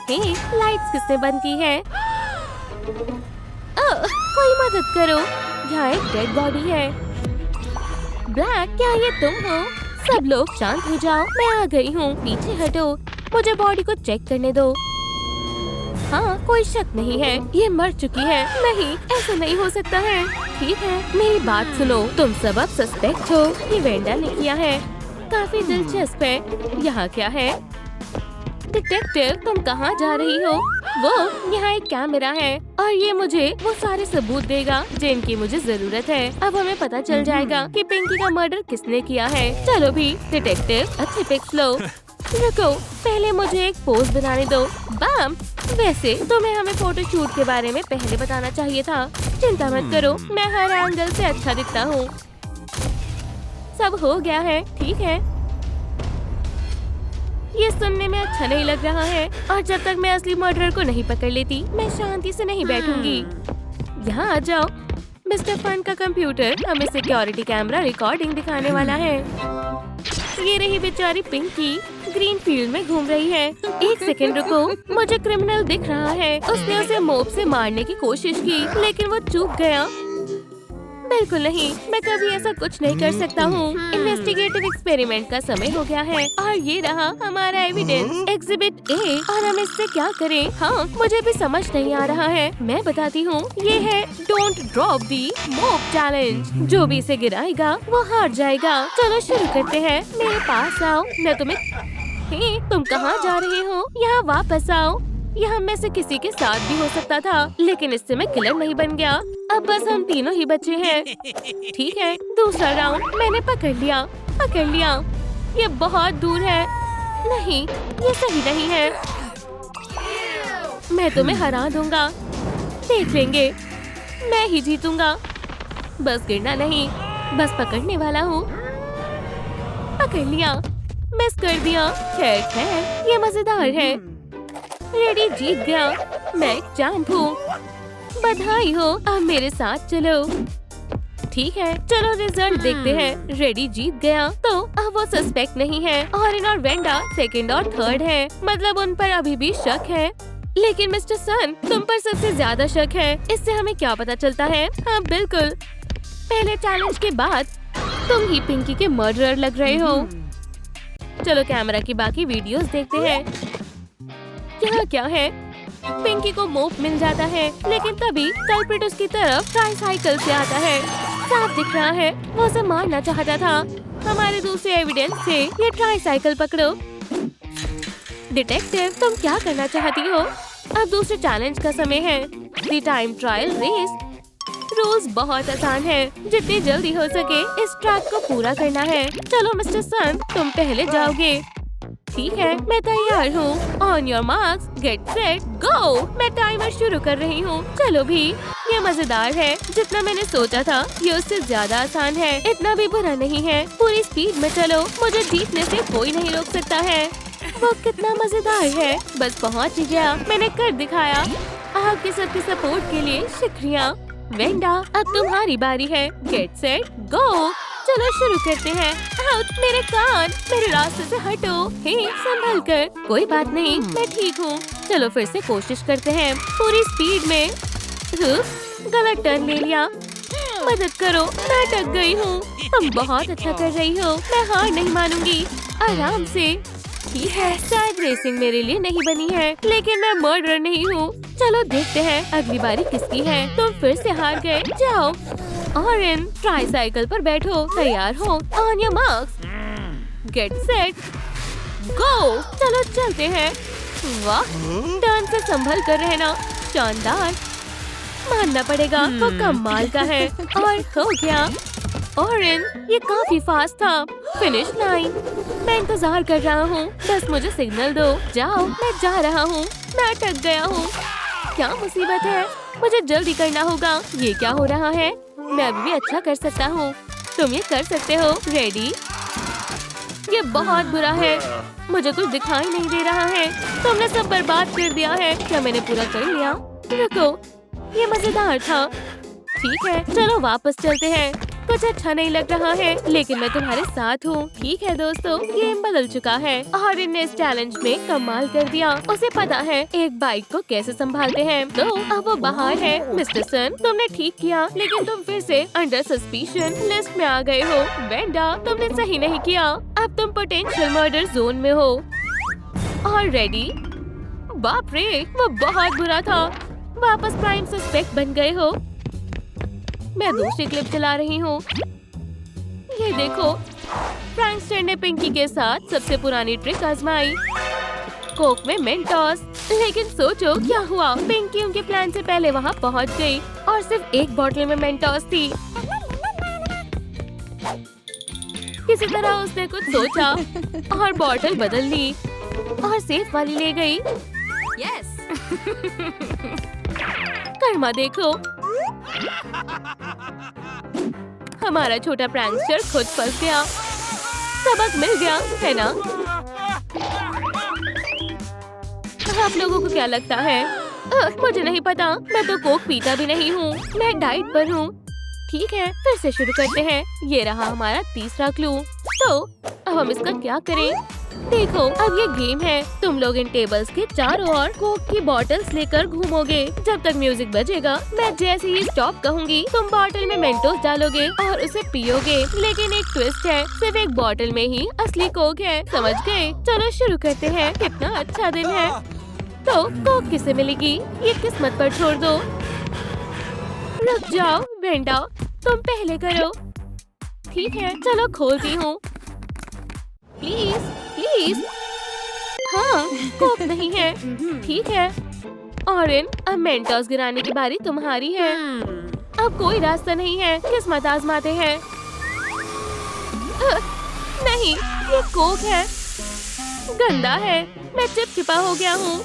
हे, lights किसने बंद की है? कोई मदद करो, यहाँ एक डेड बॉडी है। ब्लैक, क्या ये तुम हो? सब लोग शांत हो जाओ, मैं आ गई हूँ। पीछे हटो, मुझे बॉडी को चेक करने दो। हाँ, कोई शक नहीं है, ये मर चुकी है। नहीं, ऐसा नहीं हो सकता है। ठीक है, मेरी बात सुनो, तुम सब अब सस्पेक्ट हो। ये वेंडा ने किया है। काफी दिलचस्प है। यहाँ क्या है? डिटेक्टिव, तुम कहाँ जा रही हो? वो यहाँ एक कैमरा है और ये मुझे वो सारे सबूत देगा जिनकी मुझे जरूरत है। अब हमें पता चल जाएगा कि पिंकी का मर्डर किसने किया है। चलो भी डिटेक्टिव, अच्छे पिक्स लो। रुको, पहले मुझे एक पोज बनाने दो। बम! वैसे तुम्हें हमें फोटो शूट के बारे में पहले बताना चाहिए था। चिंता मत करो, मैं हर एंगल से अच्छा दिखता हूँ। सब हो गया है, ठीक है। ये सुनने में अच्छा नहीं लग रहा है और जब तक मैं असली मर्डरर को नहीं पकड़ लेती, मैं शांति से नहीं बैठूंगी। यहाँ आ जाओ। मिस्टर फन का कंप्यूटर हमें सिक्योरिटी कैमरा रिकॉर्डिंग दिखाने वाला है। ये रही बेचारी पिंकी, ग्रीन फील्ड में घूम रही है। एक सेकंड रुको, मुझे क्रिमिनल दिख रहा है। उसने उसे मोब से मारने की कोशिश की, लेकिन वो चूक गया। बिल्कुल नहीं, मैं कभी ऐसा कुछ नहीं कर सकता हूँ। इन्वेस्टिगेटिव एक्सपेरिमेंट का समय हो गया है और ये रहा हमारा एविडेंस, एग्जिबिट ए। और हम इससे क्या करें? हाँ, मुझे भी समझ नहीं आ रहा है। मैं बताती हूँ, ये है don't drop the mob challenge. जो भी इसे गिराएगा वो हार जाएगा। चलो शुरू करते हैं। मेरे पास आओ, मैं तुम्हें। हे, तुम कहाँ जा रहे हो? यहाँ वापस आओ। यह हम में से किसी के साथ भी हो सकता था, लेकिन इससे मैं किलर नहीं बन गया। अब बस हम तीनों ही बचे हैं। ठीक है, दूसरा राउंड मैंने पकड़ लिया। ये बहुत दूर है। नहीं, ये सही नहीं है। मैं तुम्हें हरा दूंगा। देख लेंगे, मैं ही जीतूंगा। बस गिरना नहीं, बस पकड़ने वाला हूँ। पकड़ लिया, मिस कर दिया। खैर, ये मजेदार है। रेडी, जीत गया। मैं एक चैंप हूँ। बधाई हो, अब मेरे साथ चलो। ठीक है, चलो रिजल्ट देखते हैं। रेडी जीत गया, तो अब वो सस्पेक्ट नहीं है। ऑरिन और वेंडा सेकंड और थर्ड है। मतलब उन पर अभी भी शक है। लेकिन मिस्टर सन, तुम पर सबसे ज्यादा शक है। इससे हमें क्या पता चलता है? हाँ बिल्कुल, पहले चैलेंज के बाद तुम ही पिंकी के मर्डरर लग रहे हो। चलो कैमरा की बाकी वीडियोस देखते हैं। यहाँ क्या है? पिंकी को मोब मिल जाता है, लेकिन तभी कल्प्रिट उसकी तरफ ट्राईसाइकिल से आता है। साफ दिख रहा है वो उसे मारना चाहता था। हमारे दूसरे एविडेंस से ये ट्राईसाइकिल पकड़ो। डिटेक्टिव, तुम क्या करना चाहती हो? अब दूसरे चैलेंज का समय है, the time trial race. Rules बहुत आसान है, जितनी जल्दी हो सके इस ट्रैक को पूरा करना है। चलो मिस्टर सन, तुम पहले जाओगे। ठीक है, मैं तैयार हूँ। On your marks, get set, go. मैं टाइमर शुरू कर रही हूँ। चलो भी, ये मजेदार है। जितना मैंने सोचा था ये उससे ज्यादा आसान है। इतना भी बुरा नहीं है। पूरी स्पीड में चलो, मुझे जीतने से कोई नहीं रोक सकता है। वो कितना मजेदार है। बस पहुँच ही गया, मैंने कर दिखाया। आपके सबके सपोर्ट के लिए शुक्रिया। वेंडा, अब तुम्हारी बारी है। Gate set, go. चलो शुरू करते हैं। आउट, मेरे कान, मेरे रास्ते से हटो। हे, संभल कर। कोई बात नहीं, मैं ठीक हूँ। चलो फिर से कोशिश करते हैं, पूरी स्पीड में। गलत टर्न ले लिया। मदद करो, मैं अटक गई हूँ। तुम बहुत अच्छा कर रही हो, मैं हार नहीं मानूंगी। आराम से। ठीक है, शायद रेसिंग मेरे लिए नहीं बनी है, लेकिन मैं मर्डरर नहीं हूँ। चलो देखते हैं अगली बारी किसकी है। तुम फिर से हार गए। जाओ ऑरिन, ट्राईसाइकिल पर बैठो। तैयार हो? On your marks, get set, go. चलो चलते हैं। वाह, टर्न से संभल कर रहना, शानदार। मानना पड़ेगा, वो कमाल का है। और हो गया। ऑरिन, ये काफी फास्ट था। Finish line. मैं इंतजार कर रहा हूँ, बस मुझे सिग्नल दो। जाओ, मैं जा रहा हूँ। मैं अटक गया हूँ। क्या मुसीबत है? मुझे जल्दी करना होगा। ये क्या हो रहा है? मैं अभी भी अच्छा कर सकता हूँ। तुम ये कर सकते हो। रेडी? ये बहुत बुरा है, मुझे कुछ दिखाई नहीं दे रहा है। तुमने सब बर्बाद कर दिया है। क्या मैंने पूरा कर लिया? रुको, ये मजेदार था। ठीक है, चलो वापस चलते हैं। कुछ अच्छा नहीं लग रहा है, लेकिन मैं तुम्हारे साथ हूँ। ठीक है दोस्तों, गेम बदल चुका है और इनने इस चैलेंज में कमाल कर दिया। उसे पता है एक बाइक को कैसे संभालते हैं। तो अब वो बाहर है। मिस्टर सन, तुमने ठीक किया, लेकिन तुम फिर से अंडर सस्पिशन लिस्ट में आ गए हो। वेंडा, तुमने सही नहीं किया। अब तुम पोटेंशियल मर्डर जोन में हो। और रेडी? बाप रे, वो बहुत बुरा था। वापस प्राइम सस्पेक्ट बन गए हो। मैं दूसरी क्लिप चला रही हूँ। ये देखो, प्रैंकस्टर ने पिंकी के साथ सबसे पुरानी ट्रिक आजमाई, कोक में मेंटोस। लेकिन सोचो क्या हुआ। पिंकी उनके प्लान से पहले वहाँ पहुँच गई और सिर्फ एक बोतल में मेंटोस थी। किसी तरह उसने कुछ सोचा और बोतल बदल ली और सेफ वाली ले गई। Yes. कर्मा देखो, हमारा छोटा प्रैंकस्टर खुद फंस गया। सबक मिल गया है ना? आप लोगों को क्या लगता है? मुझे नहीं पता। मैं तो कोक पीता भी नहीं हूँ। मैं डाइट पर हूँ। ठीक है, फिर से शुरू करते हैं। ये रहा हमारा तीसरा क्लू। तो अब हम इसका क्या करें? देखो, अब ये गेम है। तुम लोग इन टेबल्स के चारों ओर कोक की बॉटल्स लेकर घूमोगे। जब तक म्यूजिक बजेगा, मैं जैसे ही स्टॉप कहूँगी, तुम बॉटल में मेंटोस डालोगे और उसे पियोगे। लेकिन एक ट्विस्ट है, सिर्फ एक बॉटल में ही असली कोक है। समझ गए? चलो शुरू करते हैं। कितना अच्छा दिन है। तो कोक किसे मिलेगी? ये किस्मत पर छोड़ दो। रुक जाओ वेंडा, तुम पहले करो। ठीक है, चलो खोलती हूँ। Please please. हाँ, कोक नहीं है। ठीक है ऑरेन, अब मेंटोस गिराने की बारी तुम्हारी है। अब कोई रास्ता नहीं है। किस्मत आजमाते हैं। नहीं, ये कोक है। गंदा है। मैं चिपचिपा हो गया हूँ।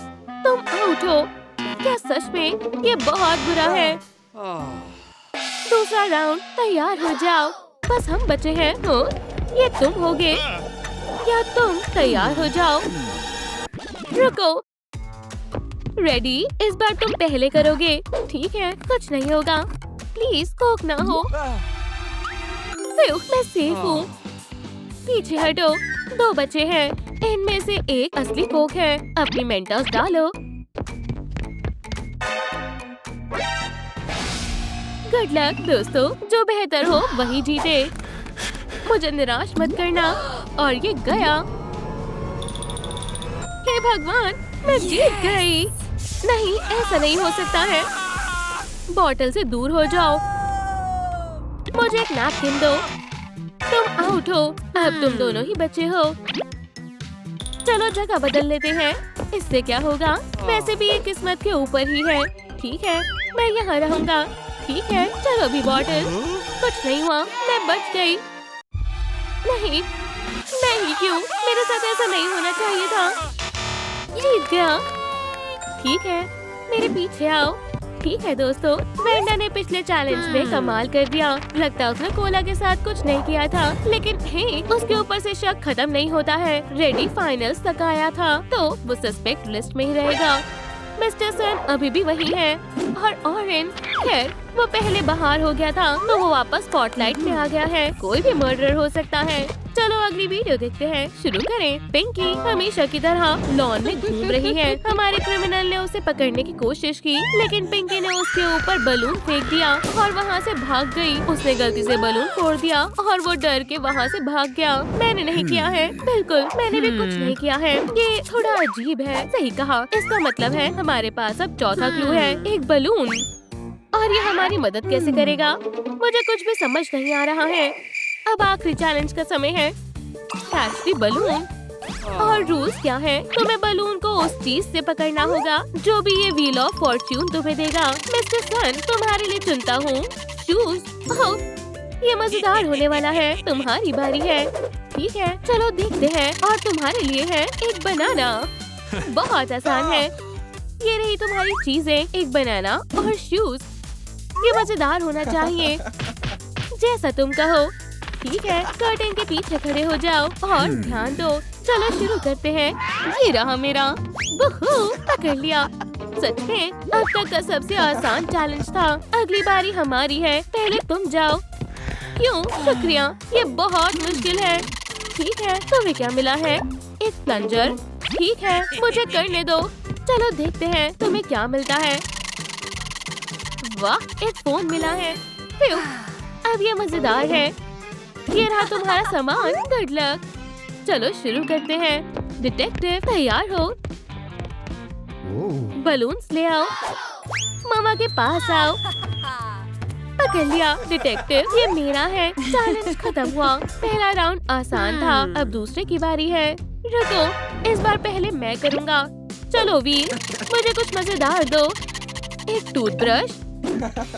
तुम आउट हो। क्या सच में? ये बहुत बुरा है। दूसरा राउंड, तैयार हो जाओ। बस हम बचे हैं। हो, ये तुम होगे। क्या तुम तैयार हो जाओ? रुको। रेडी? इस बार तुम पहले करोगे। ठीक है, कुछ नहीं होगा। प्लीज कोक ना हो। मैं सेफ हूँ। पीछे हटो। 2 बचे हैं। इनमें से एक असली कोक है। अपनी मेंटोस डालो। गुड लक दोस्तों। जो बेहतर हो वही जीते। मुझे निराश मत करना। और ये गया। हे भगवान, मैं जीत गई। नहीं, ऐसा नहीं हो सकता है। बॉटल से दूर हो जाओ। मुझे एक नैपकिन दो। तुम आउट हो। अब तुम दोनों ही बचे हो। चलो जगह बदल लेते हैं। इससे क्या होगा? वैसे भी ये किस्मत के ऊपर ही है। ठीक है, मैं यहाँ रहूँगा। ठीक है, चलो भी बॉटल। कुछ नहीं हुआ, मैं बच गई। नहीं नहीं, क्यों? मेरे साथ ऐसा नहीं होना चाहिए था। जीत गया। ठीक है, मेरे पीछे आओ। ठीक है दोस्तों, वेंडा ने पिछले चैलेंज में कमाल कर दिया। लगता है उसने कोला के साथ कुछ नहीं किया था, लेकिन हे, उसके ऊपर से शक खत्म नहीं होता है। रेडी फाइनल्स तक आया था, तो वो सस्पेक्ट लिस्ट में ही रहेगा। मिस्टर सन अभी भी वही है। और ऑरेन, खैर वो पहले बाहर हो गया था, तो वो वापस स्पॉटलाइट में आ गया है। कोई भी मर्डर हो सकता है। चलो अगली वीडियो देखते हैं। शुरू करें। पिंकी हमेशा की तरह लॉन में घूम रही है। हमारे क्रिमिनल ने उसे पकड़ने की कोशिश की, लेकिन पिंकी ने उसके ऊपर बलून फेंक दिया और वहाँ से भाग गई। उसने गलती से बलून फोड़ दिया और वो डर के वहाँ से भाग गया। मैंने नहीं किया है। बिल्कुल, मैंने भी कुछ नहीं किया है। ये थोड़ा अजीब है। सही कहा। इसका मतलब है हमारे पास अब चौथा क्लू है, एक बलून। और ये हमारी मदद कैसे करेगा? मुझे कुछ भी समझ नहीं आ रहा है। अब आखिरी चैलेंज का समय है। Catch the balloon. और रूल्स क्या है? तुम्हें बलून को उस चीज से पकड़ना होगा जो भी ये व्हील ऑफ फॉर्च्यून तुम्हें देगा। मिस्टर सन, तुम्हारे लिए चुनता हूँ शूज। ओह, ये मजेदार होने वाला है। तुम्हारी बारी है। ठीक है, चलो देखते हैं। और तुम्हारे लिए है एक बनाना। बहुत आसान है। ये रही तुम्हारी चीजें, एक बनाना और शूज। ये मजेदार होना चाहिए, जैसा तुम कहो। ठीक है, कर्टन के पीछे खड़े हो जाओ और ध्यान दो। चलो शुरू करते हैं। ये रहा मेरा। वुहू, पकड़ लिया। सच में अब तक का सबसे आसान चैलेंज था। अगली बारी हमारी है। पहले तुम जाओ। क्यों? शुक्रिया, ये बहुत मुश्किल है। ठीक है, तुम्हें क्या मिला है? एक प्लंजर। ठीक है, मुझे करने दो। चलो देखते हैं तुम्हें क्या मिलता है। वाह, एक फोन मिला है। फ्यू, अब ये मजेदार है। ये रहा तुम्हारा सामान। Good luck. चलो शुरू करते हैं। डिटेक्टिव तैयार हो? बलून्स ले आओ। मामा के पास आओ। पकड़ लिया। डिटेक्टिव, ये मेरा है। चैलेंज खत्म हुआ। पहला राउंड आसान था, अब दूसरे की बारी है। रुको, इस बार पहले मैं करूँगा। चलो वीर, मुझे कुछ मजेदार दो। एक टूथब्रश।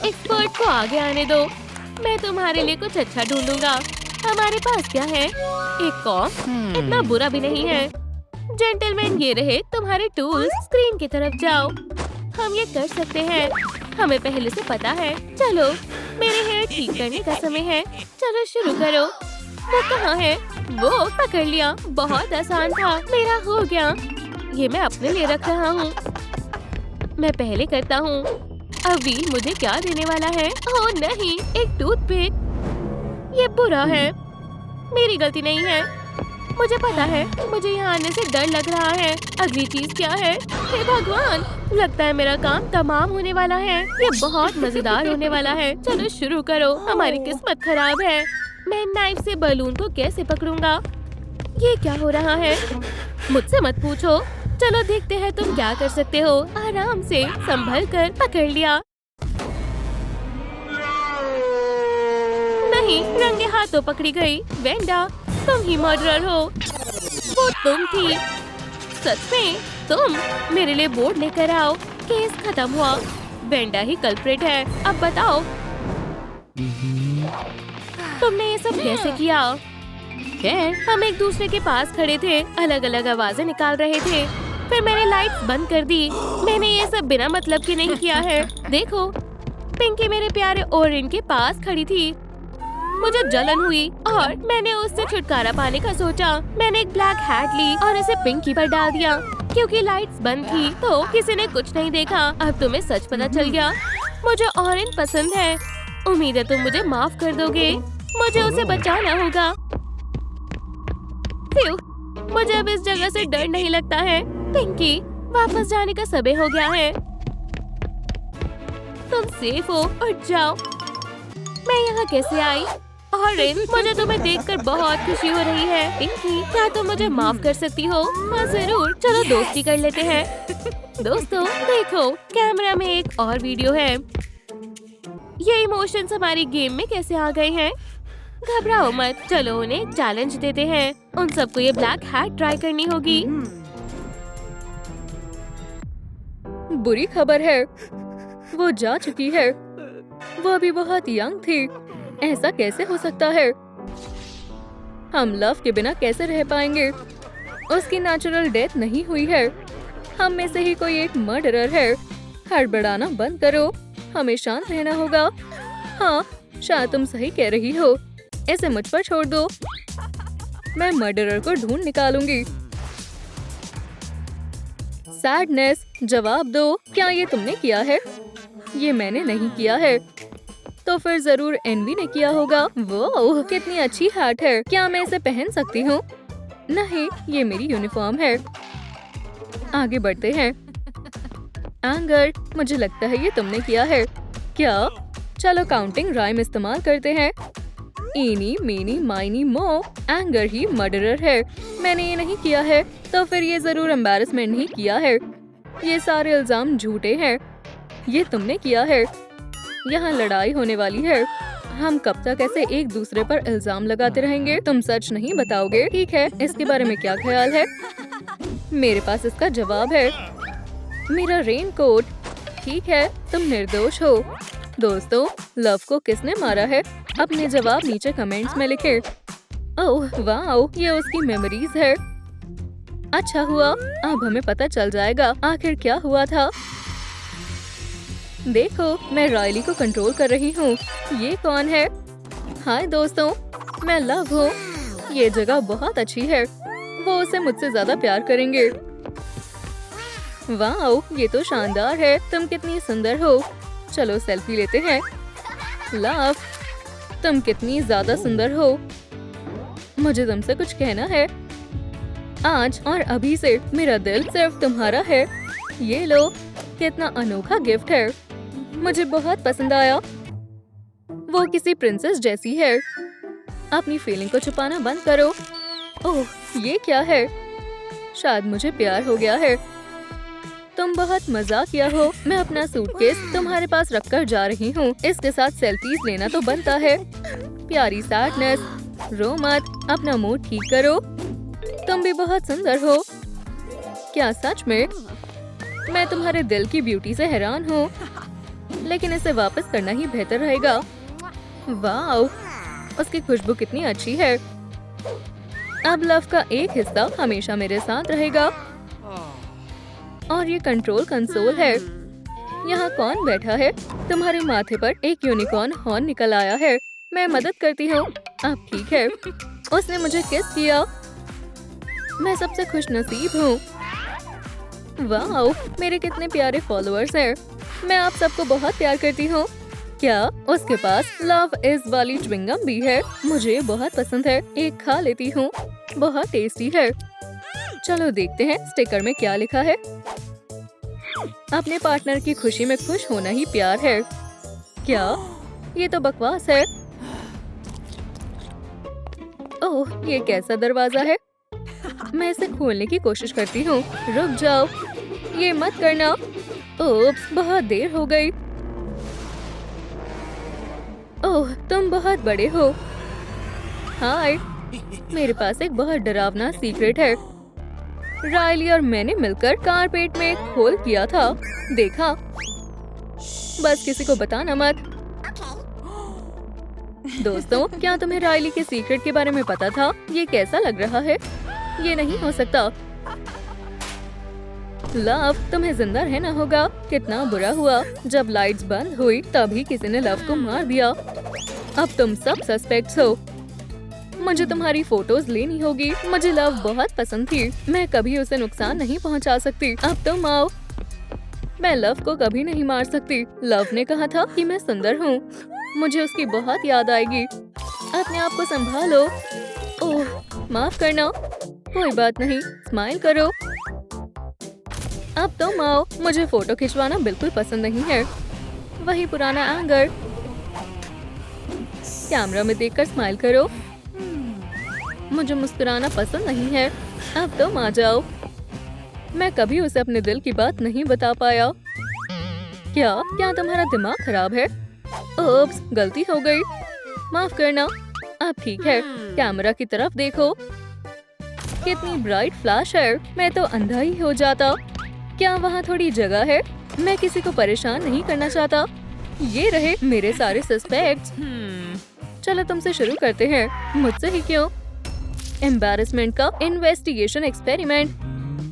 एक्सपर्ट को आगे आने दो। मैं तुम्हारे लिए कुछ अच्छा ढूंढूंगा। हमारे पास क्या है? एक कॉम। इतना बुरा भी नहीं है। जेंटलमैन, ये रहे तुम्हारे टूल्स। स्क्रीन की तरफ जाओ। हम ये कर सकते हैं, हमें पहले से पता है। चलो, मेरे हेयर ठीक करने का समय है। चलो शुरू करो। वो कहाँ है? वो पकड़ लिया। बहुत आसान था। मेरा हो गया। ये मैं अपने लिए रख रहा हूँ। मैं पहले करता हूँ। अब व्हील मुझे क्या देने वाला है? ओह नहीं, एक टूथपिक। ये बुरा है। मेरी गलती नहीं है। मुझे पता है, मुझे यहाँ आने से डर लग रहा है। अगली चीज क्या है? हे भगवान, लगता है मेरा काम तमाम होने वाला है। ये बहुत मजेदार होने वाला है। चलो शुरू करो। हमारी किस्मत खराब है। मैं नाइफ से बलून को कैसे पकड़ूंगा? ये क्या हो रहा है? मुझसे मत पूछो। चलो देखते हैं तुम क्या कर सकते हो। आराम से संभल कर। पकड़ लिया। नहीं, रंगे हाथों पकड़ी गई। वेंडा, तुम ही मर्डरर हो। वो तुम थी। सच में तुम? मेरे लिए बोर्ड लेकर आओ। केस खत्म हुआ। वेंडा ही कल्प्रिट है। अब बताओ, तुमने ये सब कैसे किया? खैर, हम एक दूसरे के पास खड़े थे, अलग अलग आवाजें निकाल रहे थे। फिर मैंने लाइट्स बंद कर दी। मैंने ये सब बिना मतलब के नहीं किया है। देखो, पिंकी मेरे प्यारे ओरिन के पास खड़ी थी। मुझे जलन हुई और मैंने उससे छुटकारा पाने का सोचा। मैंने एक ब्लैक हैट ली और इसे पिंकी पर डाल दिया। क्योंकि लाइट्स बंद थी तो किसी ने कुछ नहीं देखा। अब तुम्हें सच पता चल गया। मुझे ओरिन पसंद है। उम्मीद है तुम मुझे माफ कर दोगे। मुझे उसे बचाना होगा। मुझे अब इस जगह से डर नहीं लगता है। पिंकी, वापस जाने का समय हो गया है। तुम सेफ हो। उठ जाओ। मैं यहाँ कैसे आई? ऑरेंज, मुझे तुम्हें देखकर बहुत खुशी हो रही है। पिंकी, क्या तुम मुझे माफ कर सकती हो? हाँ जरूर। चलो दोस्ती कर लेते हैं। दोस्तों देखो, कैमरा में एक और वीडियो है। ये इमोशंस हमारी गेम में कैसे आ गए हैं? घबराओ मत। चलो उन्हें एक चैलेंज देते हैं। उन सबको ये ब्लैक हैट ट्राई करनी होगी। बुरी खबर है, वो जा चुकी है। वो अभी बहुत यंग थी। ऐसा कैसे हो सकता है? हम लव के बिना कैसे रह पाएंगे? उसकी नेचुरल डेथ नहीं हुई है। हम में से ही कोई एक मर्डरर है। हड़बड़ाना बंद करो। हमें शांत रहना होगा। हाँ, शायद तुम सही कह रही हो। इसे मुझ पर छोड़ दो। मैं मर्डरर को ढूंढ निकालूंगी। सैडनेस, जवाब दो। क्या ये तुमने किया है? ये मैंने नहीं किया है। तो फिर जरूर एनवी ने किया होगा। वो कितनी अच्छी हैट है। क्या मैं इसे पहन सकती हूँ? नहीं, ये मेरी यूनिफॉर्म है। आगे बढ़ते हैं। एंगर, मुझे लगता है ये तुमने किया है। क्या? चलो काउंटिंग राइम इस्तेमाल करते हैं। एनी मेनी माइनी मो। एंगर ही मर्डरर है। मैंने ये नहीं किया है। तो फिर ये जरूर एम्बैरेसमेंट ही किया है। ये सारे इल्जाम झूठे हैं। ये तुमने किया है। यहाँ लड़ाई होने वाली है। हम कब तक ऐसे एक दूसरे पर इल्जाम लगाते रहेंगे? तुम सच नहीं बताओगे? ठीक है, इसके बारे में क्या ख्याल है? मेरे पास इसका जवाब है। मेरा रेनकोट। ठीक है, तुम निर्दोष हो। दोस्तों, लव को किसने मारा है? अपने जवाब नीचे कमेंट्स में लिखें। ओह वाओ, ये उसकी मेमोरीज है। अच्छा हुआ, अब हमें पता चल जाएगा आखिर क्या हुआ था। देखो, मैं रायली को कंट्रोल कर रही हूँ। ये कौन है? हाय दोस्तों, मैं लव हूँ। ये जगह बहुत अच्छी है। वो उसे मुझसे ज्यादा प्यार करेंगे। वाओ, ये तो शानदार है। तुम कितनी सुंदर हो। चलो सेल्फी लेते हैं। लव, तुम कितनी ज्यादा सुंदर हो। मुझे तुमसे कुछ कहना है। आज और अभी से मेरा दिल सिर्फ तुम्हारा है। ये लो, कितना अनोखा गिफ्ट है। मुझे बहुत पसंद आया। वो किसी प्रिंसेस जैसी है। अपनी फीलिंग को छुपाना बंद करो। ओह, ये क्या है? शायद मुझे प्यार हो गया है। तुम बहुत मजाकिया हो। मैं अपना सूटकेस तुम्हारे पास रखकर जा रही हूँ। इसके साथ सेल्फीज लेना तो बनता है। प्यारी सैडनेस, रो मत, अपना मूड ठीक करो। तुम भी बहुत सुंदर हो। क्या सच में? मैं तुम्हारे दिल की ब्यूटी से हैरान हूँ, लेकिन इसे वापस करना ही बेहतर रहेगा। वाओ, उसकी खुशबू कितनी अच्छी है। अब लव का एक हिस्सा हमेशा मेरे साथ रहेगा। और ये कंट्रोल कंसोल है। यहाँ कौन बैठा है? तुम्हारे माथे पर एक यूनिकॉर्न हॉर्न निकल आया है। मैं मदद करती हूँ। अब ठीक है। उसने मुझे किस किया। मैं सबसे खुशनसीब हूँ। वाओ, मेरे कितने प्यारे फॉलोअर्स हैं। मैं आप सबको बहुत प्यार करती हूँ। क्या उसके पास लव इज वाली च्युइंगम भी है? मुझे बहुत पसंद है। एक खा लेती हूँ। बहुत टेस्टी है। चलो देखते हैं स्टिकर में क्या लिखा है। अपने पार्टनर की खुशी में खुश होना ही प्यार है। क्या? ये तो बकवास है। ओह, ये कैसा दरवाजा है? मैं इसे खोलने की कोशिश करती हूँ। रुक जाओ, ये मत करना। ओप्स, बहुत देर हो गई। ओह, तुम बहुत बड़े हो। हाय, मेरे पास एक बहुत डरावना सीक्रेट है। रायली और मैंने मिलकर कारपेट में एक होल किया था। देखा? बस किसी को बताना मत। दोस्तों, क्या तुम्हें रायली के सीक्रेट के बारे में पता था? ये कैसा लग रहा है? ये नहीं हो सकता। लव, तुम्हें जिंदा रहना होगा। कितना बुरा हुआ जब लाइट्स बंद हुई तभी किसी ने लव को मार दिया। अब तुम सब सस्पेक्ट्स हो। मुझे तुम्हारी फोटोज लेनी होगी। मुझे लव बहुत पसंद थी। मैं कभी उसे नुकसान नहीं पहुंचा सकती। अब तुम आओ। मैं लव को कभी नहीं मार सकती। लव ने कहा था कि मैं सुंदर हूँ। मुझे उसकी बहुत याद आएगी। अपने आप को संभालो। ओह, माफ करना। कोई बात नहीं, स्माइल करो। अब तुम आओ। मुझे फोटो खिंचवाना बिल्कुल पसंद नहीं है। वही पुराना एंगर। कैमरा में देखकर स्माइल करो। मुझे मुस्कुराना पसंद नहीं है। अब तुम आ जाओ। मैं कभी उसे अपने दिल की बात नहीं बता पाया। क्या तुम्हारा दिमाग खराब है? ओप्स, गलती हो गई। माफ करना। अब ठीक है। कैमरा की तरफ देखो। कितनी ब्राइट फ्लैश है। मैं तो अंधा ही हो जाता। क्या वहाँ थोड़ी जगह है? मैं किसी को परेशान नहीं करना चाहता। ये रहे मेरे सारे सस्पेक्ट्स। चलो तुमसे शुरू करते हैं। मुझसे ही क्यों? एम्बैरेसमेंट का इन्वेस्टिगेशन एक्सपेरिमेंट।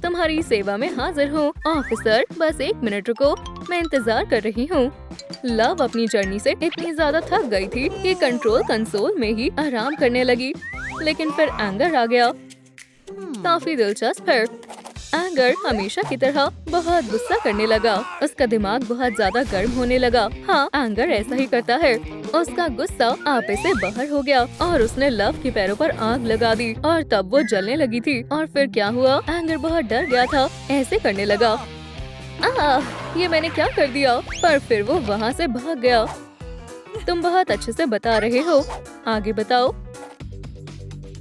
तुम्हारी सेवा में हाजिर हूँ। ऑफिसर, बस 1 मिनट रुको। मैं इंतजार कर रही हूँ। लव अपनी जर्नी से इतनी ज्यादा थक गई थी कि कंट्रोल कंसोल में ही आराम करने लगी। लेकिन फिर एंगर आ गया। काफी दिलचस्प है। एंगर हमेशा की तरह बहुत गुस्सा करने लगा। उसका दिमाग बहुत ज्यादा गर्म होने लगा। हाँ, एंगर ऐसा ही करता है। उसका गुस्सा आपे से बाहर हो गया और उसने लव के पैरों पर आग लगा दी और तब वो जलने लगी थी। और फिर क्या हुआ? एंगर बहुत डर गया था। ऐसे करने लगा। ये मैंने क्या कर दिया? पर फिर वो वहाँ से भाग गया। तुम बहुत अच्छे से बता रहे हो। आगे बताओ।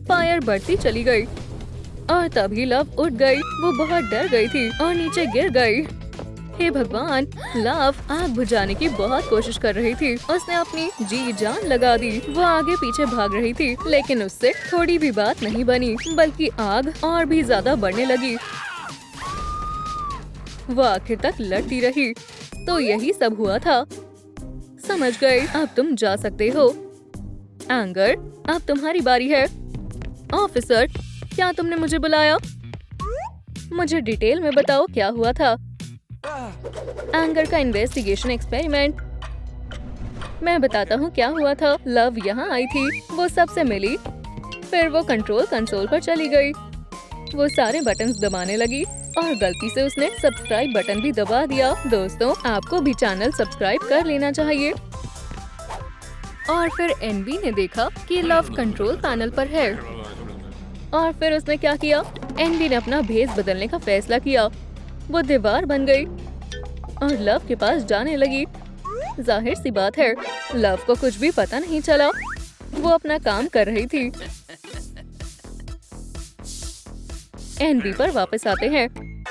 फायर बढ़ती चली गई और तभी लव उठ गई। वो बहुत डर गई थी और नीचे गिर गई। हे भगवान, लव आग बुझाने की बहुत कोशिश कर रही थी। उसने अपनी जी जान लगा दी। वो आगे पीछे भाग रही थी, लेकिन उससे थोड़ी भी बात नहीं बनी, बल्कि आग और भी ज्यादा बढ़ने लगी। वो आखिर तक लड़ती रही। तो यही सब हुआ था। समझ गई। अब तुम जा सकते हो। एंगर, अब तुम्हारी बारी है। ऑफिसर, क्या तुमने मुझे बुलाया? मुझे डिटेल में बताओ क्या हुआ था। एंगर का इन्वेस्टिगेशन एक्सपेरिमेंट। मैं बताता हूँ क्या हुआ था। लव यहाँ आई थी। वो सबसे मिली। फिर वो कंट्रोल कंसोल पर चली गई। वो सारे बटन्स दबाने लगी और गलती से उसने सब्सक्राइब बटन भी दबा दिया। दोस्तों, आपको भी चैनल सब्सक्राइब कर लेना चाहिए और फिर एनवी ने देखा कि लव कंट्रोल पैनल पर है। और फिर उसने क्या किया? एनवी ने अपना भेस बदलने का फैसला किया। वो दीवार बन गई और लव के पास जाने लगी। जाहिर सी बात है, लव को कुछ भी पता नहीं चला। वो अपना काम कर रही थी। एनवी पर वापस आते हैं।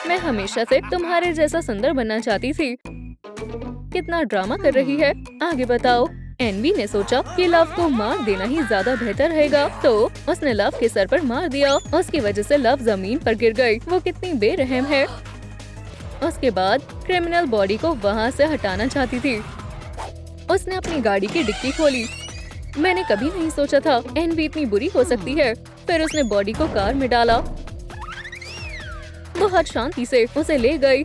मैं हमेशा से तुम्हारे जैसा सुंदर बनना चाहती थी। कितना ड्रामा कर रही है, आगे बताओ। एनवी ने सोचा कि लव को मार देना ही ज्यादा बेहतर रहेगा, तो उसने लव के सर पर मार दिया। उसकी वजह से लव जमीन पर गिर गई। वो कितनी बेरहम है। उसके बाद क्रिमिनल बॉडी को वहाँ से हटाना चाहती थी। उसने अपनी गाड़ी की डिक्की खोली। मैंने कभी नहीं सोचा था एनवी इतनी बुरी हो सकती है। फिर उसने बॉडी को कार में डाला। बहुत शांति से उसे ले गई,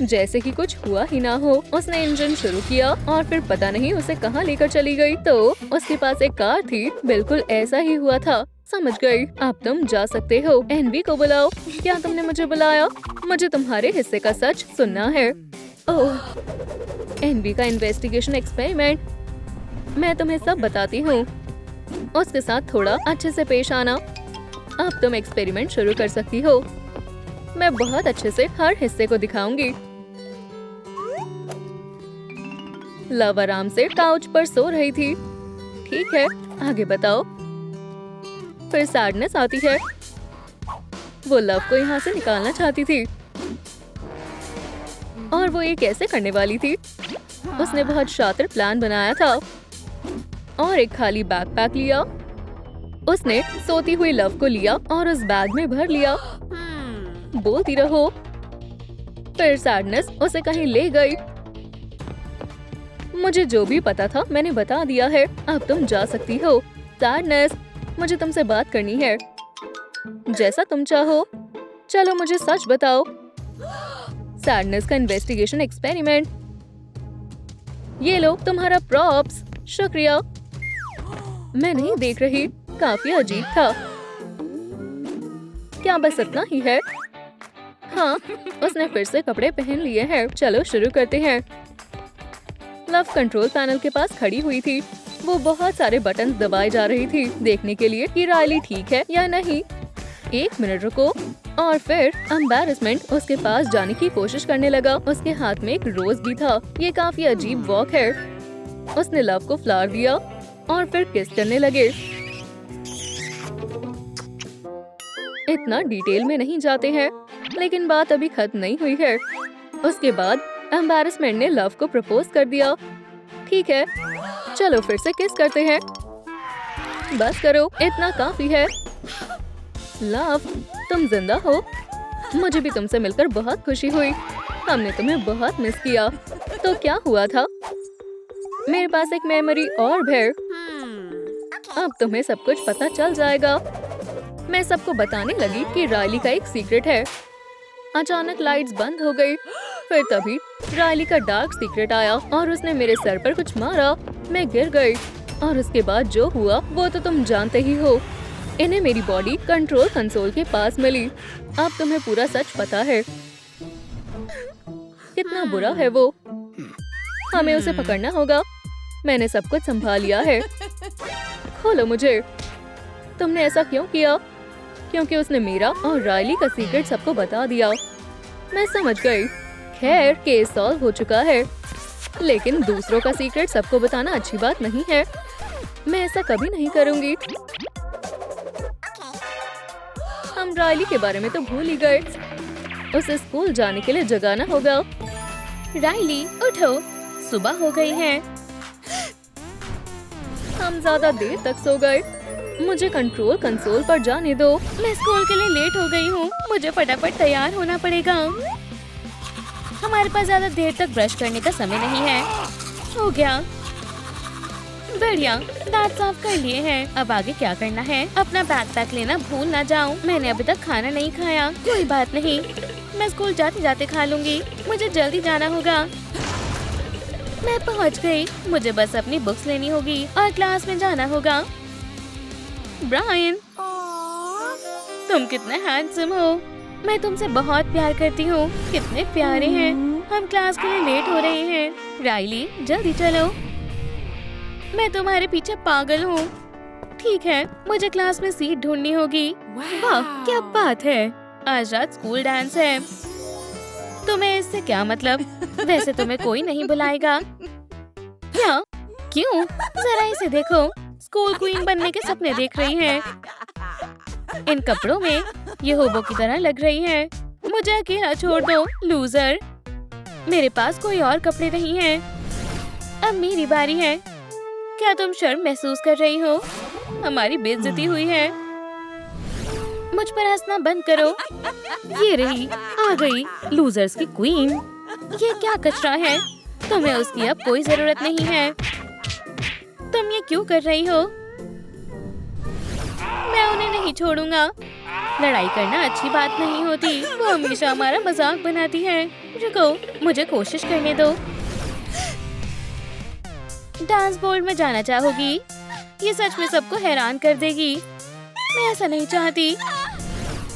जैसे कि कुछ हुआ ही ना हो। उसने इंजन शुरू किया और फिर पता नहीं उसे कहाँ लेकर चली गई। तो उसके पास एक कार थी, बिल्कुल ऐसा ही हुआ था। समझ गई। अब तुम जा सकते हो। एनवी को बुलाओ। क्या तुमने मुझे बुलाया? मुझे तुम्हारे हिस्से का सच सुनना है। ओह, एनवी का इन्वेस्टिगेशन एक्सपेरिमेंट। मैं तुम्हें सब बताती हूँ। उसके साथ थोड़ा अच्छे से पेश आना। अब तुम एक्सपेरिमेंट शुरू कर सकती हो। मैं बहुत अच्छे से हर हिस्से को दिखाऊंगी। लव आराम से काउच पर सो रही थी। ठीक है, आगे बताओ। फिर सैडनेस आती है। वो लव को यहाँ से निकालना चाहती थी। और वो ये कैसे करने वाली थी? उसने बहुत शातिर प्लान बनाया था और एक खाली बैकपैक लिया। उसने सोती हुई लव को लिया और उस बैग में भर लिया। बोलती रहो। फिर सैडनेस उसे कहीं ले गई। मुझे जो भी पता था मैंने बता दिया है। अब तुम जा सकती हो। सैडनेस, मुझे तुमसे बात करनी है। जैसा तुम चाहो। चलो मुझे सच बताओ। सैडनेस का इन्वेस्टिगेशन एक्सपेरिमेंट। ये लो तुम्हारा प्रॉप्स। शुक्रिया। मैं नहीं देख रही। काफी अजीब था। क्या बस इतना ही है? हाँ, उसने फिर से कपड़े पहन लिए हैं। चलो शुरू करते हैं। लव कंट्रोल पैनल के पास खड़ी हुई थी। वो बहुत सारे बटन दबाए जा रही थी, देखने के लिए कि रायली ठीक है या नहीं। 1 मिनट रुको। और फिर एम्बैरेसमेंट उसके पास जाने की कोशिश करने लगा। उसके हाथ में एक रोज भी था। ये काफी अजीब वॉक है। उसने लव को फ्लावर दिया और फिर किस करने लगे। इतना डिटेल में नहीं जाते हैं, लेकिन बात अभी खत्म नहीं हुई है। उसके बाद एम्बैरेसमेंट ने लव को प्रपोज कर दिया। ठीक है, चलो फिर से किस करते हैं। बस करो, इतना काफी है। लव, तुम जिंदा हो। मुझे भी तुमसे मिलकर बहुत खुशी हुई। हमने तुम्हें बहुत मिस किया। तो क्या हुआ था? मेरे पास एक मेमोरी और है। अब तुम्हें सब कुछ पता चल जाएगा। मैं सबको बताने लगी कि रायली का एक सीक्रेट है। अचानक लाइट्स बंद हो गई। फिर तभी रायली का डार्क सीक्रेट आया और उसने मेरे सर पर कुछ मारा। मैं गिर गई। और उसके बाद जो हुआ वो तो तुम जानते ही हो। इन्हें मेरी बॉडी कंट्रोल कंसोल के पास मिली। अब तुम्हें पूरा सच पता है। कितना बुरा है वो। हमें उसे पकड़ना होगा। मैंने सब कुछ संभाल लिया है। खोलो मुझे। तुमने ऐसा क्यों किया? क्योंकि उसने मेरा और रायली का सीक्रेट सबको बता दिया। मैं समझ गई। खैर, केस सॉल्व हो चुका है। लेकिन दूसरों का सीक्रेट सबको बताना अच्छी बात नहीं है। मैं ऐसा कभी नहीं करूंगी। हम रायली के बारे में तो भूल ही गए। उसे स्कूल जाने के लिए जगाना होगा। रायली, उठो, सुबह हो गई है। हम ज्यादा देर तक सो गए। मुझे कंट्रोल कंसोल पर जाने दो। मैं स्कूल के लिए लेट हो गई हूँ। मुझे फटाफट तैयार होना पड़ेगा। हमारे पास ज्यादा देर तक ब्रश करने का समय नहीं है। हो गया। बढ़िया, दांत साफ कर लिए हैं। अब आगे क्या करना है? अपना बैकपैक लेना भूल ना जाऊं। मैंने अभी तक खाना नहीं खाया। कोई बात नहीं, मैं स्कूल जाते जाते खा लूंगी। मुझे जल्दी जाना होगा। मैं पहुंच गई। मुझे बस अपनी बुक्स लेनी होगी और क्लास में जाना होगा। ब्रायन, तुम कितने हैंडसम हो। मैं तुमसे बहुत प्यार करती हूँ। कितने प्यारे हैं। हम क्लास के लिए लेट हो रहे हैं। रायली, जल्दी चलो। मैं तुम्हारे पीछे पागल हूँ। ठीक है, मुझे क्लास में सीट ढूंढनी होगी। वाह, क्या बात है, आज रात स्कूल डांस है। तुम्हें इससे क्या मतलब? वैसे तुम्हें कोई नहीं बुलाएगा। क्या? क्यों? जरा इसे देखो, स्कूल क्वीन बनने के सपने देख रही है। इन कपड़ों में ये होबो की तरह लग रही है। मुझे अकेला छोड़ दो, लूजर। मेरे पास कोई और कपड़े नहीं हैं। अब मेरी बारी है। क्या तुम शर्म महसूस कर रही हो? हमारी बेइज्जती हुई है। मुझ पर हंसना बंद करो। ये रही, आ गई लूजर्स की क्वीन। ये क्या कचरा है? तुम्हें उसकी अब कोई जरूरत नहीं है। तुम ये क्यों कर रही हो? मैं उन्हें नहीं छोड़ूंगा। लड़ाई करना अच्छी बात नहीं होती। वो हमेशा हमारा मजाक बनाती है। रुको, मुझे कोशिश करने दो। डांस बोर्ड में जाना चाहोगी? ये सच में सबको हैरान कर देगी। मैं ऐसा नहीं चाहती।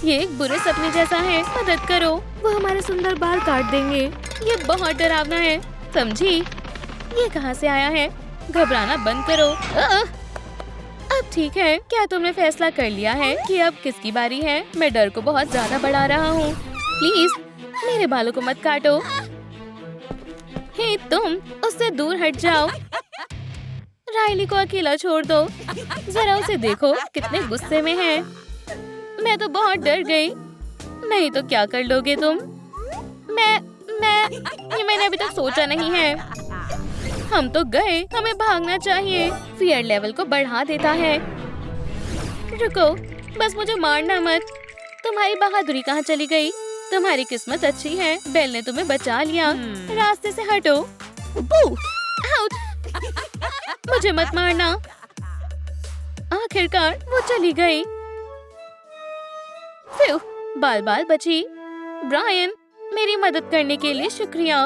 ये एक बुरे सपने जैसा है। मदद करो, वो हमारे सुंदर बाल काट देंगे। ये बहुत डरावना है, समझी? ये कहाँ से आया है? घबराना बंद करो। अब ठीक है, क्या तुमने फैसला कर लिया है कि अब किसकी बारी है? मैं डर को बहुत ज्यादा बढ़ा रहा हूँ। प्लीज मेरे बालों को मत काटो। हे तुम, उससे दूर हट जाओ। राइली को अकेला छोड़ दो। जरा उसे देखो, कितने गुस्से में है। मैं तो बहुत डर गई। नहीं तो क्या कर लोगे तुम? ये मैंने अभी तक सोचा नहीं है। हम तो गए, हमें भागना चाहिए। फियर लेवल को बढ़ा देता है। रुको, बस मुझे मारना मत। तुम्हारी बहादुरी कहाँ चली गई? तुम्हारी किस्मत अच्छी है, बेल ने तुम्हें बचा लिया। रास्ते से हटो। आउट! मुझे मत मारना। आखिरकार वो चली गई। फिर बाल बची। ब्रायन, मेरी मदद करने के लिए शुक्रिया।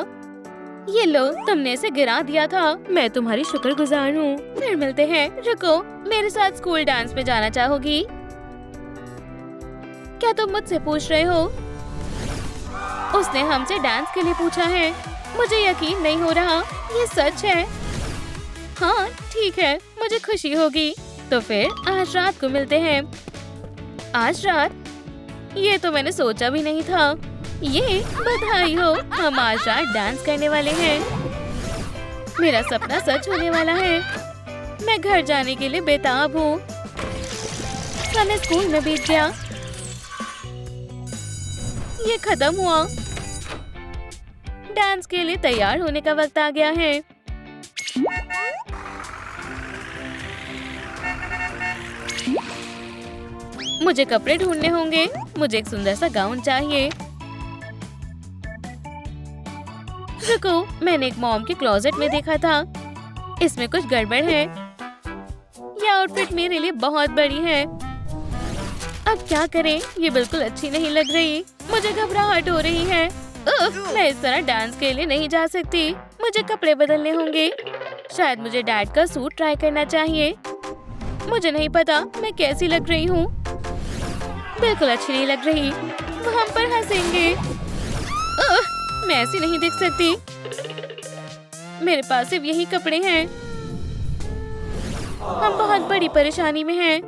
ये लो, तुमने इसे गिरा दिया था। मैं तुम्हारी शुक्रगुजार हूँ। फिर मिलते हैं। रुको, मेरे साथ स्कूल डांस में जाना चाहोगी? क्या तुम मुझसे पूछ रहे हो? उसने हमसे डांस के लिए पूछा है। मुझे यकीन नहीं हो रहा, ये सच है। हाँ ठीक है, मुझे खुशी होगी। तो फिर आज रात को मिलते हैं। आज रात? ये तो मैंने सोचा भी नहीं था। ये बधाई हो, हम आज रात डांस करने वाले हैं। मेरा सपना सच होने वाला है। मैं घर जाने के लिए बेताब हूँ। समय स्कूल में बीत गया। ये खत्म हुआ। डांस के लिए तैयार होने का वक्त आ गया है। मुझे कपड़े ढूंढने होंगे। मुझे एक सुंदर सा गाउन चाहिए। रुको, मैंने एक मॉम के क्लोजेट में देखा था। इसमें कुछ गड़बड़ है। यह आउटफिट मेरे लिए बहुत बड़ी है। अब क्या करें? ये बिल्कुल अच्छी नहीं लग रही। मुझे घबराहट हो रही है। मैं इस तरह डांस के लिए नहीं जा सकती। मुझे कपड़े बदलने होंगे। शायद मुझे डैड का सूट ट्राई करना चाहिए। मुझे नहीं पता मैं कैसी लग रही हूँ। बिल्कुल अच्छी नहीं लग रही। वो हम पर हंसेंगे। मैं ऐसी नहीं दिख सकती। मेरे पास सिर्फ यही कपड़े हैं। हम बहुत बड़ी परेशानी में हैं।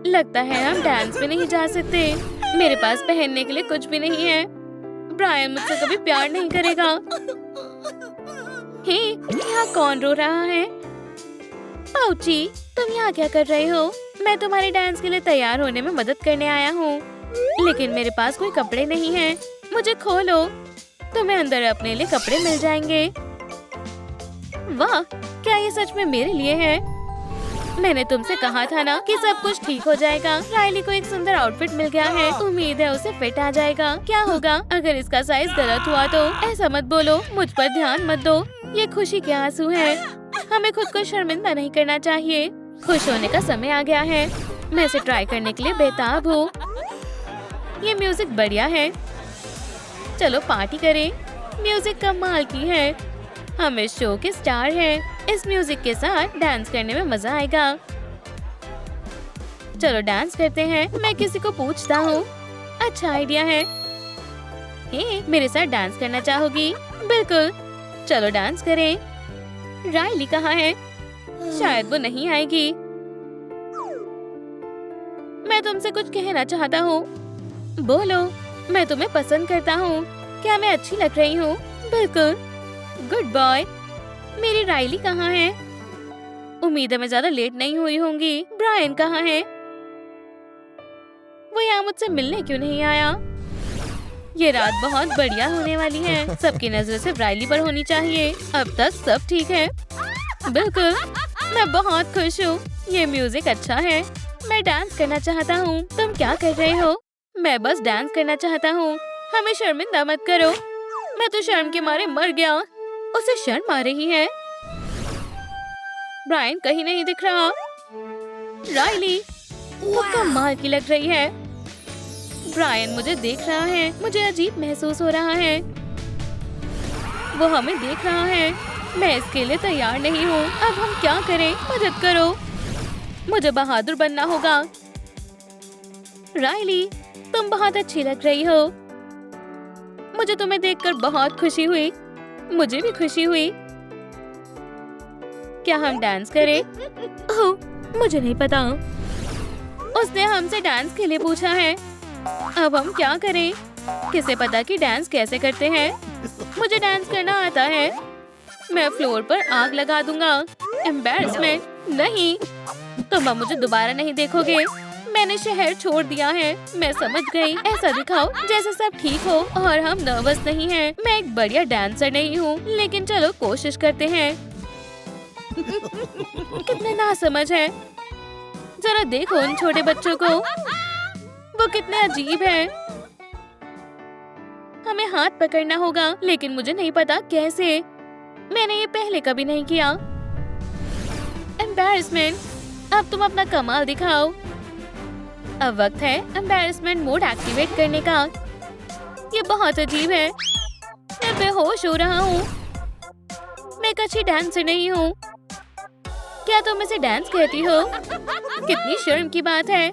लगता है हम डांस में नहीं जा सकते। मेरे पास पहनने के लिए कुछ भी नहीं है। ब्रायन मुझसे कभी प्यार नहीं करेगा। हे, यहाँ कौन रो रहा है? पाउची, तुम यहाँ क्या कर रहे हो? मैं तुम्हारे डांस के लिए तैयार होने में मदद करने आया हूँ, लेकिन मेरे पास कोई कपड़े नहीं हैं। मुझे खोलो, तुम्हें अंदर अपने लिए कपड़े मिल जाएंगे। वाह, क्या ये सच में मेरे लिए है? मैंने तुमसे कहा था ना कि सब कुछ ठीक हो जाएगा। राइली को एक सुंदर आउटफिट मिल गया है। उम्मीद है उसे फिट आ जाएगा। क्या होगा अगर इसका साइज गलत हुआ तो? ऐसा मत बोलो, मुझ पर ध्यान मत दो। ये खुशी के आंसू है। हमें खुद को शर्मिंदा नहीं करना चाहिए। खुश होने का समय आ गया है। मैं इसे ट्राई करने के लिए बेताब हूँ। ये म्यूजिक बढ़िया है। चलो पार्टी करें। म्यूजिक कमाल की है। हम इस शो के स्टार हैं। इस म्यूजिक के साथ डांस करने में मजा आएगा। चलो डांस करते हैं। मैं किसी को पूछता हूँ। अच्छा आइडिया है। हे, मेरे साथ डांस करना चाहोगी? बिल्कुल, चलो डांस करें। राइली कहाँ है? शायद वो नहीं आएगी। मैं तुमसे कुछ कहना चाहता हूँ। बोलो। मैं तुम्हें पसंद करता हूँ। क्या मैं अच्छी लग रही हूँ? बिल्कुल। Good boy. मेरी राइली कहाँ है? उम्मीद है मैं ज्यादा लेट नहीं हुई होंगी। ब्रायन कहाँ है? वो यहाँ मुझसे मिलने क्यों नहीं आया? ये रात बहुत बढ़िया होने वाली है। सबकी नजर सिर्फ राइली पर होनी चाहिए। अब तक सब ठीक है। बिल्कुल। मैं बहुत खुश हूँ। ये म्यूजिक अच्छा है। मैं डांस करना चाहता हूँ। तुम क्या कर रहे हो? मैं बस डांस करना चाहता हूँ। हमें शर्मिंदा मत करो। मैं तो शर्म के मारे मर गया। उसे शर्म आ रही है। ब्रायन कहीं नहीं दिख रहा। राइली, वो कमाल की लग रही है। ब्रायन मुझे देख रहा है। मुझे अजीब महसूस हो रहा है। वो हमें देख रहा है। मैं इसके लिए तैयार नहीं हूँ। अब हम क्या करें? मदद करो। मुझे बहादुर बनना होगा। राइली, तुम बहुत अच्छी लग रही हो। मुझे तुम्हें देखकर बहुत खुशी हुई। मुझे भी खुशी हुई। क्या हम डांस करें? ओह, मुझे नहीं पता। उसने हमसे डांस के लिए पूछा है। अब हम क्या करें? किसे पता कि डांस कैसे करते हैं? मुझे डांस करना आता है। मैं फ्लोर पर आग लगा दूंगा। एम्बैरसमेंट नहीं। तुम अब मुझे दोबारा नहीं देखोगे। मैंने शहर छोड़ दिया है। मैं समझ गई। ऐसा दिखाओ जैसे सब ठीक हो और हम नर्वस नहीं हैं। मैं एक बढ़िया डांसर नहीं हूँ, लेकिन चलो कोशिश करते हैं। कितने नासमझ है। जरा देखो उन छोटे बच्चों को। वो कितने अजीब हैं। हमें हाथ पकड़ना होगा, लेकिन मुझे नहीं पता कैसे। मैंने ये पहले कभी नहीं किया। एम्बैरसमेंट, अब तुम अपना कमाल दिखाओ। अब वक्त है एम्बैरसमेंट मोड एक्टिवेट करने का। ये बहुत अजीब है। मैं बेहोश हो रहा हूँ। मैं एक अच्छी डांसर नहीं हूँ। क्या तुम इसे डांस कहती हो? कितनी शर्म की बात है।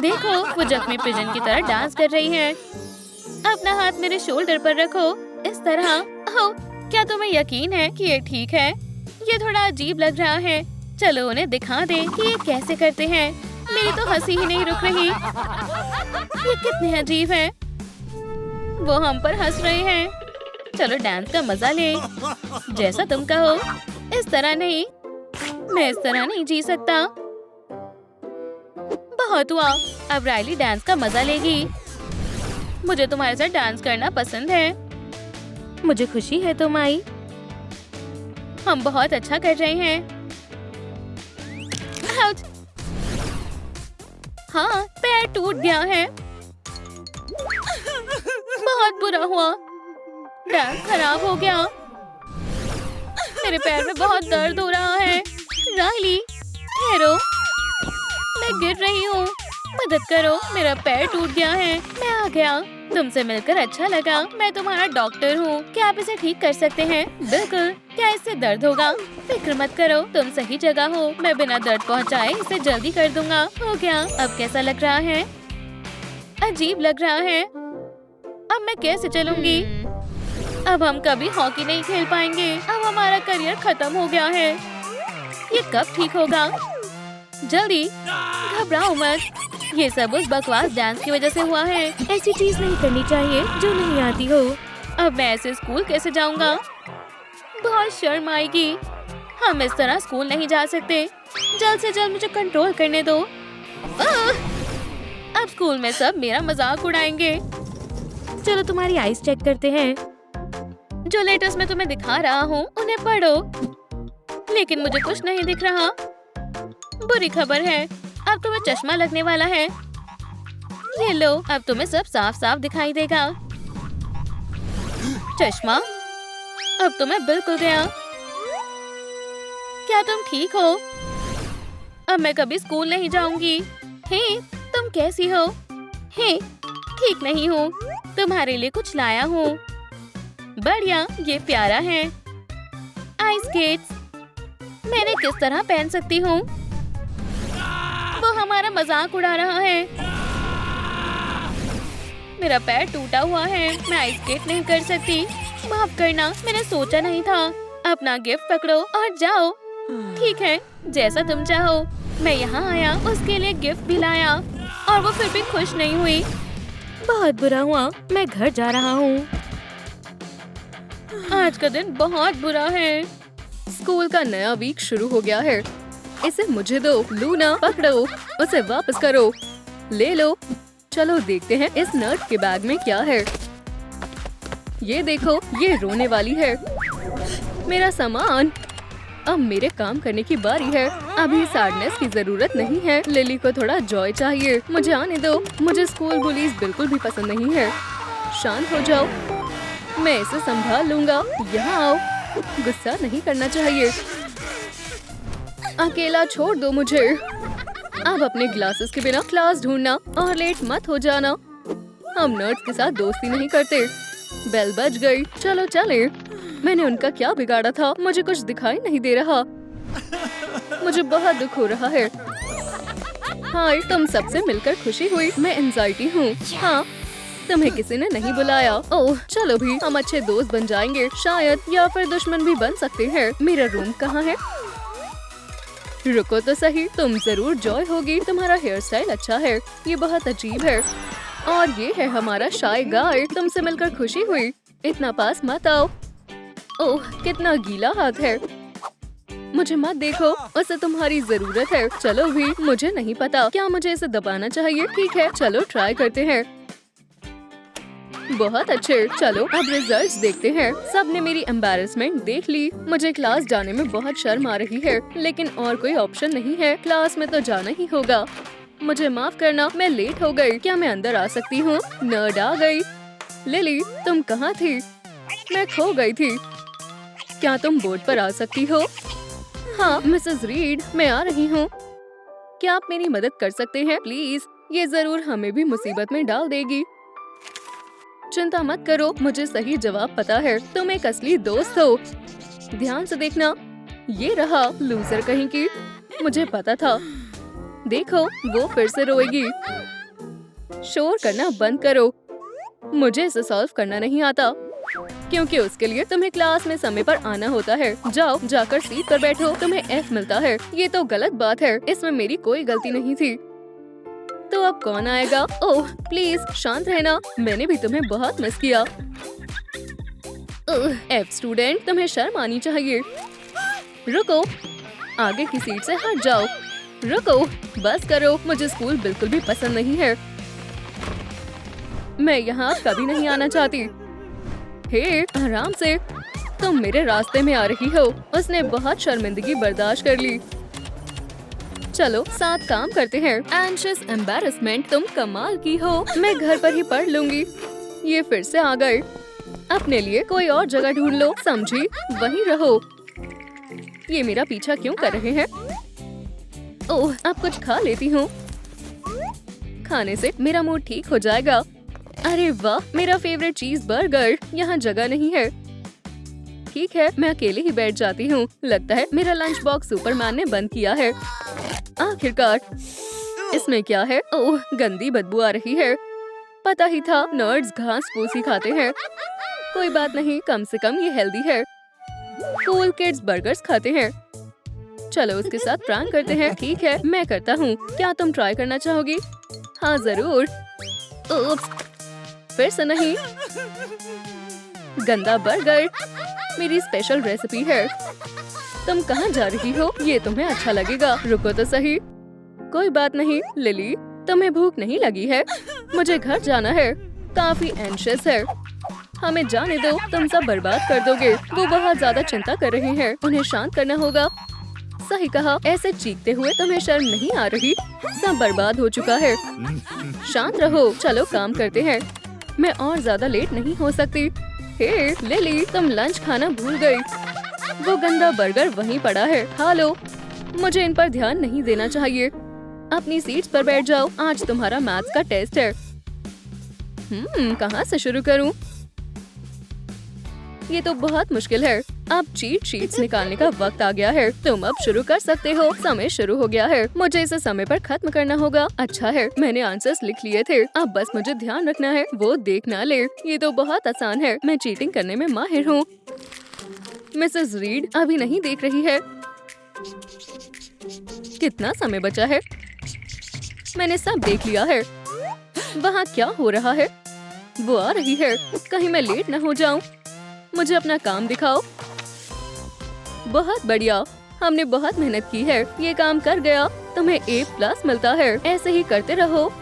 देखो, वो जख्मी पिजन की तरह डांस कर रही है। अपना हाथ मेरे शोल्डर पर रखो, इस तरह। ओह, क्या तुम्हें यकीन है कि ये ठीक है? ये थोड़ा अजीब लग रहा है। चलो उन्हें दिखा दे कि ये कैसे करते हैं। मेरी तो हंसी ही नहीं रुक रही। ये कितने अजीब हैं। वो हम पर हंस रहे हैं। चलो डांस का मजा ले। जैसा तुम कहो। इस तरह नहीं। मैं इस तरह नहीं जी सकता। बहुत हुआ। अब राइली डांस का मजा लेगी। मुझे तुम्हारे साथ डांस करना पसंद है। मुझे खुशी है तुम आई। हम बहुत अच्छा कर रहे हैं। आउच! हाँ, पैर टूट गया है। बहुत बुरा हुआ। डांस खराब हो गया। मेरे पैर में बहुत दर्द हो रहा है। राइली, ठहरो। मैं गिर रही हूँ। मदद करो, मेरा पैर टूट गया है। मैं आ गया। तुमसे मिलकर अच्छा लगा। मैं तुम्हारा डॉक्टर हूँ। क्या आप इसे ठीक कर सकते हैं? बिल्कुल। क्या इससे दर्द होगा? फिक्र मत करो, तुम सही जगह हो। मैं बिना दर्द पहुँचाए इसे जल्दी कर दूंगा। हो गया। अब कैसा लग रहा है? अजीब लग रहा है। अब मैं कैसे चलूंगी? अब हम कभी हॉकी नहीं खेल पाएंगे। अब हमारा करियर खत्म हो गया है। ये कब ठीक होगा? जल्दी। घबराओ मत। ये सब उस बकवास डांस की वजह से हुआ है। ऐसी चीज नहीं करनी चाहिए जो नहीं आती हो। अब मैं ऐसे स्कूल कैसे जाऊंगा? बहुत शर्म आएगी। हम इस तरह स्कूल नहीं जा सकते। जल्द से जल्द मुझे कंट्रोल करने दो। अब स्कूल में सब मेरा मजाक उड़ाएंगे। चलो तुम्हारी आईज चेक करते हैं। जो लेटर्स मैं तुम्हें दिखा रहा हूँ उन्हें पढ़ो। लेकिन मुझे कुछ नहीं दिख रहा। बुरी खबर है, अब तुम्हें चश्मा लगने वाला है। ये लो, अब तुम्हें सब साफ साफ दिखाई देगा। चश्मा अब तुम्हें बिल्कुल गया। क्या तुम ठीक हो? अब मैं कभी स्कूल नहीं जाऊंगी। हे, तुम कैसी हो? हे, ठीक नहीं हूँ। तुम्हारे लिए कुछ लाया हूँ। बढ़िया, ये प्यारा है। आइस स्केट्स मैंने किस तरह पहन सकती हूँ? वो हमारा मजाक उड़ा रहा है। मेरा पैर टूटा हुआ है। मैं आइस स्केट नहीं कर सकती। माफ करना, मैंने सोचा नहीं था। अपना गिफ्ट पकड़ो और जाओ। ठीक है, जैसा तुम चाहो। मैं यहाँ आया, उसके लिए गिफ्ट भी लाया और वो फिर भी खुश नहीं हुई। बहुत बुरा हुआ, मैं घर जा रहा हूँ। आज का दिन बहुत बुरा है। स्कूल का नया वीक शुरू हो गया है। इसे मुझे दो। लूना, पकड़ो, उसे वापस करो। ले लो। चलो देखते हैं इस नर्ड के बैग में क्या है। ये देखो, ये रोने वाली है। मेरा सामान। अब मेरे काम करने की बारी है। अभी सैडनेस की जरूरत नहीं है। लिली को थोड़ा जॉय चाहिए। मुझे आने दो। मुझे स्कूल बुलीज बिल्कुल भी पसंद नहीं है। शांत हो जाओ, मैं इसे संभाल लूंगा। यहाँ आओ। गुस्सा नहीं करना चाहिए। अकेला छोड़ दो मुझे। अब अपने ग्लासेस के बिना क्लास ढूंढना और लेट मत हो जाना। हम नर्ड्स के साथ दोस्ती नहीं करते। बेल बज गई, चलो चले। मैंने उनका क्या बिगाड़ा था? मुझे कुछ दिखाई नहीं दे रहा। मुझे बहुत दुख हो रहा है। हाय, तुम सबसे मिलकर खुशी हुई। मैं एंजाइटी हूँ। हाँ, तुम्हें किसी ने नहीं बुलाया। ओह, चलो भी, हम अच्छे दोस्त बन जाएंगे शायद, या फिर दुश्मन भी बन सकते हैं। मेरा रूम कहाँ है? रुको तो सही, तुम जरूर जॉय होगी। तुम्हारा हेयर स्टाइल अच्छा है। ये बहुत अजीब है। और ये है हमारा शाय गाय। तुमसे मिलकर खुशी हुई। इतना पास मत आओ। ओह, कितना गीला हाथ है। मुझे मत देखो, उसे तुम्हारी जरूरत है। चलो भी, मुझे नहीं पता क्या मुझे इसे दबाना चाहिए। ठीक है, चलो ट्राई करते हैं। बहुत अच्छे। चलो अब रिजल्ट्स देखते हैं। सबने मेरी एम्बैरेसमेंट देख ली। मुझे क्लास जाने में बहुत शर्म आ रही है, लेकिन और कोई ऑप्शन नहीं है। क्लास में तो जाना ही होगा। मुझे माफ करना, मैं लेट हो गई। क्या मैं अंदर आ सकती हूँ? नर्ड आ गई। लिली, तुम कहाँ थी? मैं खो गई थी। क्या तुम बोर्ड पर आ सकती हो? हाँ मिसेस रीड, मैं आ रही हूँ। क्या आप मेरी मदद कर सकते हैं प्लीज? ये जरूर हमें भी मुसीबत में डाल देगी। चिंता मत करो, मुझे सही जवाब पता है। तुम एक असली दोस्त हो। ध्यान से देखना। ये रहा, लूजर कहीं की। मुझे पता था। देखो, वो फिर से रोएगी। शोर करना बंद करो। मुझे इसे सॉल्व करना नहीं आता, क्योंकि उसके लिए तुम्हें क्लास में समय पर आना होता है। जाओ, जाकर सीट पर बैठो। तुम्हें F मिलता है। ये तो गलत बात है। इसमें मेरी कोई गलती नहीं थी। तो अब कौन आएगा? ओह, प्लीज शांत रहना। मैंने भी तुम्हें बहुत मिस किया। F स्टूडेंट, तुम्हें शर्म आनी चाहिए। रुको, आगे की सीट से हट जाओ। रुको, बस करो। मुझे स्कूल बिल्कुल भी पसंद नहीं है। मैं यहाँ कभी नहीं आना चाहती। हे, आराम से। तुम मेरे रास्ते में आ रही हो। उसने बहुत शर्मिंदगी बर्दाश्त कर ली। चलो साथ काम करते हैं। एंशियस एम्बैरेसमेंट, तुम कमाल की हो। मैं घर पर ही पढ़ लूंगी। ये फिर से आ गए। अपने लिए कोई और जगह ढूंढ लो, समझी? वहीं रहो। ये मेरा पीछा क्यों कर रहे हैं? ओह, अब कुछ खा लेती हूँ। खाने से मेरा मूड ठीक हो जाएगा। अरे वाह, मेरा फेवरेट चीज बर्गर। यहाँ जगह नहीं है। ठीक है, मैं अकेले ही बैठ जाती हूँ। लगता है मेरा लंच बॉक्स सुपरमैन ने बंद किया है। आखिरकार। इसमें क्या है? ओह, गंदी बदबू आ रही है। पता ही था, नर्ड्स घास फूस ही खाते हैं। कोई बात नहीं, कम से कम ये हेल्दी है। कूल किड्स बर्गर्स खाते हैं। चलो उसके साथ प्रैंक करते हैं। ठीक है, मैं करता हूँ। क्या तुम ट्राई करना चाहोगी? हाँ जरूर। उप्स, फिर से नहीं। गंदा बर्गर मेरी स्पेशल रेसिपी है। तुम कहाँ जा रही हो? ये तुम्हें अच्छा लगेगा। रुको तो सही। कोई बात नहीं। लिली, तुम्हें भूख नहीं लगी है? मुझे घर जाना है। काफी एंशियस है। हमें जाने दो, तुम सब बर्बाद कर दोगे। वो बहुत ज्यादा चिंता कर रहे हैं। उन्हें शांत करना होगा। सही कहा। ऐसे चीखते हुए तुम्हें शर्म नहीं आ रही? सब बर्बाद हो चुका है। शांत रहो। चलो काम करते हैं। मैं और ज्यादा लेट नहीं हो सकती। हे लिली, तुम लंच खाना भूल गई। वो गंदा बर्गर वहीं पड़ा है। खा लो। मुझे इन पर ध्यान नहीं देना चाहिए। अपनी सीट्स पर बैठ जाओ। आज तुम्हारा मैथ्स का टेस्ट है। कहाँ से शुरू करूँ? ये तो बहुत मुश्किल है। अब चीट शीट्स निकालने का वक्त आ गया है। तुम अब शुरू कर सकते हो। समय शुरू हो गया है। मुझे इसे समय पर खत्म करना होगा। अच्छा है, मैंने आंसर्स लिख लिए थे। अब बस मुझे ध्यान रखना है वो देख ना ले। ये तो बहुत आसान है। मैं चीटिंग करने में माहिर हूँ। मिसेस रीड अभी नहीं देख रही है। कितना समय बचा है? मैंने सब देख लिया है। वहाँ क्या हो रहा है? वो आ रही है। कहीं मैं लेट न हो जाऊं। मुझे अपना काम दिखाओ। बहुत बढ़िया। हमने बहुत मेहनत की है। ये काम कर गया। तुम्हें A+ मिलता है। ऐसे ही करते रहो।